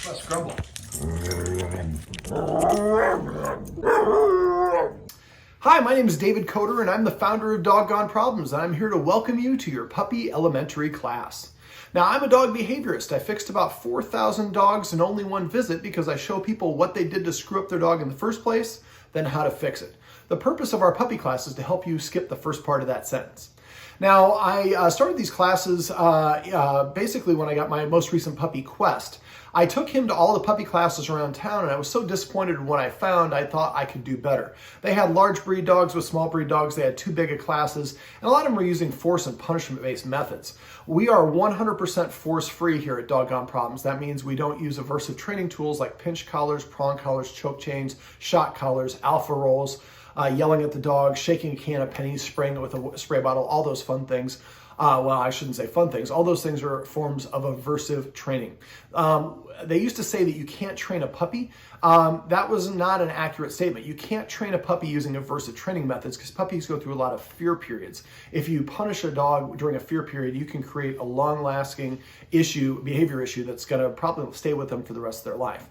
Let's grumble. Hi, my name is David Coder, and I'm the founder of Doggone Problems, and I'm here to welcome you to your puppy elementary class. Now, I'm a dog behaviorist. I fixed about 4,000 dogs in only one visit because I show people what they did to screw up their dog in the first place, then how to fix it. The purpose of our puppy class is to help you skip the first part of that sentence. Now, I started these classes basically when I got my most recent puppy, Quest. I took him to all the puppy classes around town, and I was so disappointed in what I found, I thought I could do better. They had large breed dogs with small breed dogs. They had too big of classes, and a lot of them were using force and punishment-based methods. We are 100% force-free here at Doggone Problems. That means we don't use aversive training tools like pinch collars, prong collars, choke chains, shot collars, alpha rolls, yelling at the dog, shaking a can of pennies, spraying it with a spray bottle, all those fun things. Well, I shouldn't say fun things. All those things are forms of aversive training. They used to say that you can't train a puppy. That was not an accurate statement. You can't train a puppy using aversive training methods because puppies go through a lot of fear periods. If you punish a dog during a fear period, you can create a long-lasting behavior issue that's going to probably stay with them for the rest of their life.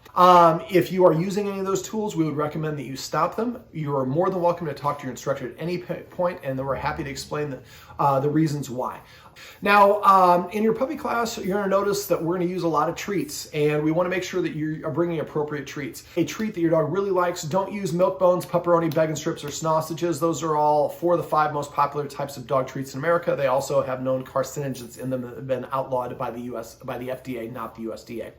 If you are using any of those tools, we would recommend that you stop them. You are more than welcome to talk to your instructor at any point, and then we're happy to explain the reasons why. Now, in your puppy class, you're going to notice that we're going to use a lot of treats, and we want to make sure that you are bringing appropriate treats. A treat that your dog really likes, don't use milk bones, pepperoni, bacon strips, or sausages. Those are all 4 of the 5 most popular types of dog treats in America. They also have known carcinogens in them that have been outlawed by the FDA, not the USDA.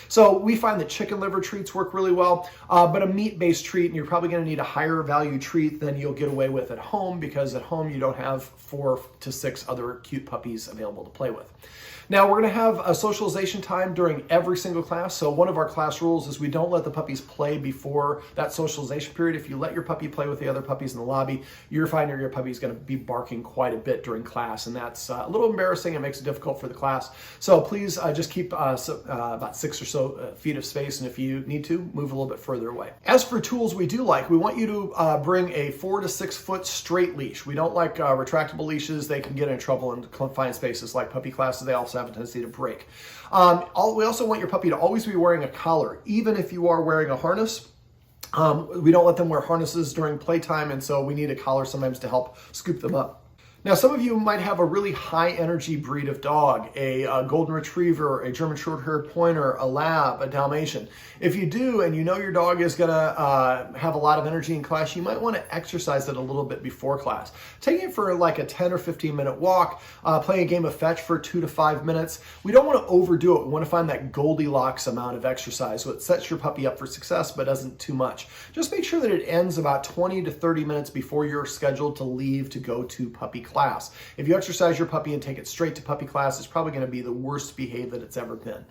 So we find that chicken liver treats work really well, but a meat-based treat, and you're probably going to need a higher value treat than you'll get away with at home, because at home you don't have 4 to 6 other cute puppies available to play with. Now, we're going to have a socialization time during every single class. So one of our class rules is we don't let the puppies play before that socialization period. If you let your puppy play with the other puppies in the lobby, you're finding your puppy is going to be barking quite a bit during class, and that's a little embarrassing. It makes it difficult for the class. So please just keep about 6 or so feet of space, and if you need to, move a little bit further away. As for tools we do like, we want you to bring a 4 to 6 foot straight leash. We don't like retractable leashes. They can get in trouble in confined spaces like puppy classes. They also have a tendency to break. We also want your puppy to always be wearing a collar, even if you are wearing a harness. We don't let them wear harnesses during playtime, and so we need a collar sometimes to help scoop them up. Now, some of you might have a really high energy breed of dog, a golden retriever, a German short-haired pointer, a lab, a Dalmatian. If you do, and you know your dog is going to have a lot of energy in class, you might want to exercise it a little bit before class. Taking it for like a 10 or 15 minute walk, playing a game of fetch for 2 to 5 minutes. We don't want to overdo it. We want to find that Goldilocks amount of exercise so it sets your puppy up for success but doesn't too much. Just make sure that it ends about 20 to 30 minutes before you're scheduled to leave to go to puppy class. If you exercise your puppy and take it straight to puppy class, it's probably going to be the worst behaved that it's ever been.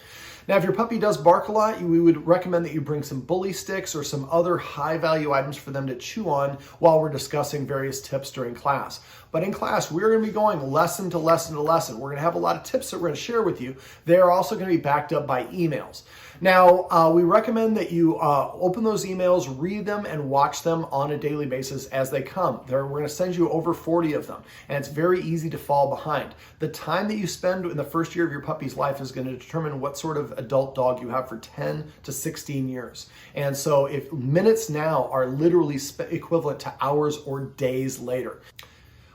Now, if your puppy does bark a lot, we would recommend that you bring some bully sticks or some other high value items for them to chew on while we're discussing various tips during class. But in class, we're going to be going lesson to lesson to lesson. We're going to have a lot of tips that we're going to share with you. They are also going to be backed up by emails. Now, we recommend that you open those emails, read them, and watch them on a daily basis as they come. We're going to send you over 40 of them, and it's very easy to fall behind. The time that you spend in the first year of your puppy's life is going to determine what sort of adult dog you have for 10 to 16 years. And so if minutes now are literally equivalent to hours or days later.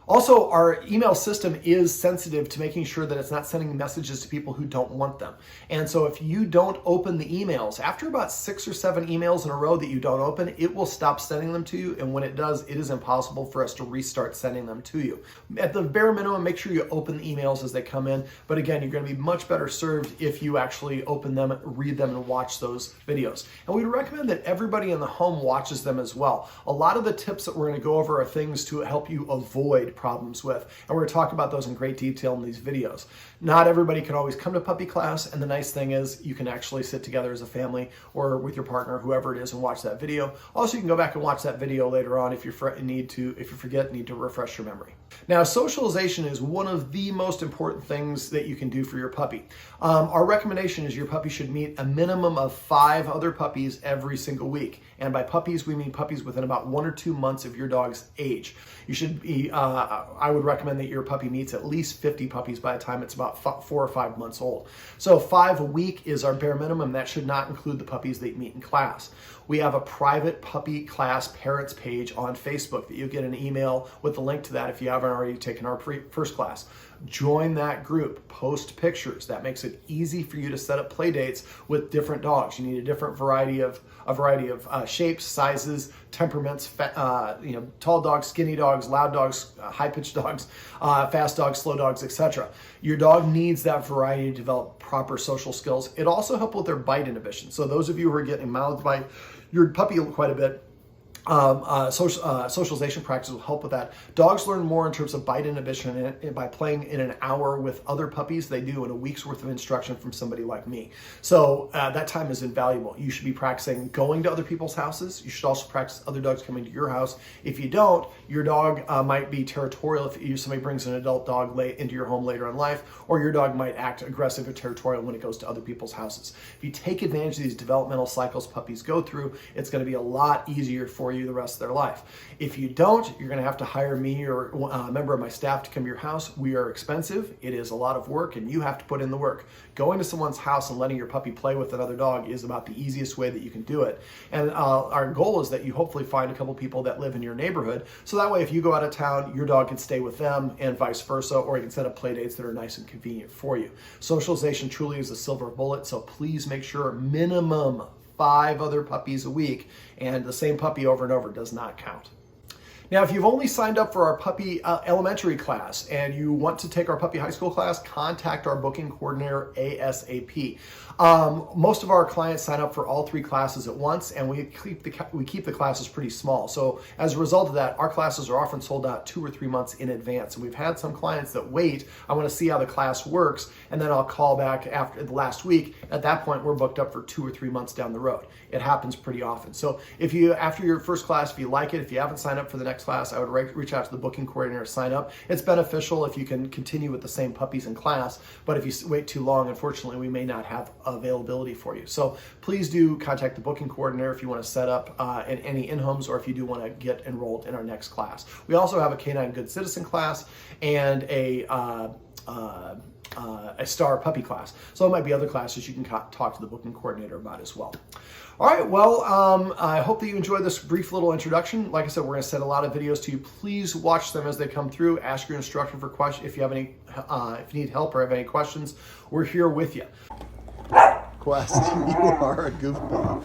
Also, our email system is sensitive to making sure that it's not sending messages to people who don't want them. And so if you don't open the emails, after about 6 or 7 emails in a row that you don't open, it will stop sending them to you. And when it does, it is impossible for us to restart sending them to you. At the bare minimum, make sure you open the emails as they come in. But again, you're going to be much better served if you actually open them, read them, and watch those videos. And we'd recommend that everybody in the home watches them as well. A lot of the tips that we're going to go over are things to help you avoid problems with, and we're going to talk about those in great detail in these videos. Not everybody can always come to puppy class, and the nice thing is you can actually sit together as a family or with your partner, whoever it is, and watch that video. Also, you can go back and watch that video later on if you forget, need to refresh your memory. Now, socialization is one of the most important things that you can do for your puppy. Our recommendation is your puppy should meet a minimum of 5 other puppies every single week. And by puppies, we mean puppies within about 1 or 2 months of your dog's age. You should be, I would recommend that your puppy meets at least 50 puppies by the time it's about 4 or 5 months old. So 5 a week is our bare minimum. That should not include the puppies that you meet in class. We have a private puppy class parents page on Facebook that you get an email with the link to that if you haven't already taken our first class. Join that group, post pictures. That makes it easy for you to set up play dates with different dogs. You need a different variety of shapes, sizes, temperaments, tall dogs, skinny dogs, loud dogs, high-pitched dogs, fast dogs, slow dogs, etc. Your dog needs that variety to develop proper social skills. It also helps with their bite inhibition. So those of you who are getting mouthed by your puppy quite a bit, socialization practice will help with that. Dogs learn more in terms of bite inhibition by playing in an hour with other puppies they do in a week's worth of instruction from somebody like me. So that time is invaluable. You should be practicing going to other people's houses. You should also practice other dogs coming to your house. If you don't, your dog might be territorial if somebody brings an adult dog into your home later in life, or your dog might act aggressive or territorial when it goes to other people's houses. If you take advantage of these developmental cycles puppies go through, it's going to be a lot easier for you the rest of their life. If you don't, you're going to have to hire me or a member of my staff to come to your house. We are expensive. It is a lot of work, and you have to put in the work. Going to someone's house and letting your puppy play with another dog is about the easiest way that you can do it. And our goal is that you hopefully find a couple people that live in your neighborhood, so that way if you go out of town, your dog can stay with them and vice versa, or you can set up play dates that are nice and convenient for you. Socialization truly is a silver bullet, so please make sure minimum 5 other puppies a week, and the same puppy over and over does not count. Now, if you've only signed up for our puppy elementary class and you want to take our puppy high school class, contact our booking coordinator ASAP. Most of our clients sign up for all 3 classes at once, and we keep the classes pretty small. So as a result of that, our classes are often sold out 2 or 3 months in advance. And we've had some clients that wait, I want to see how the class works, and then I'll call back after the last week. At that point, we're booked up for 2 or 3 months down the road. It happens pretty often. So if you, after your first class, if you like it, if you haven't signed up for the next class, I would reach out to the booking coordinator to sign up. It's beneficial if you can continue with the same puppies in class, but if you wait too long, unfortunately, we may not have availability for you. So please do contact the booking coordinator if you want to set up any in-homes, or if you do want to get enrolled in our next class. We also have a Canine Good Citizen class and a star puppy class. So there might be other classes you can talk to the booking coordinator about as well. All right, well, I hope that you enjoyed this brief little introduction. Like I said, we're going to send a lot of videos to you. Please watch them as they come through. Ask your instructor for questions. If you have any, if you need help or have any questions, we're here with you. Quest, you are a goofball.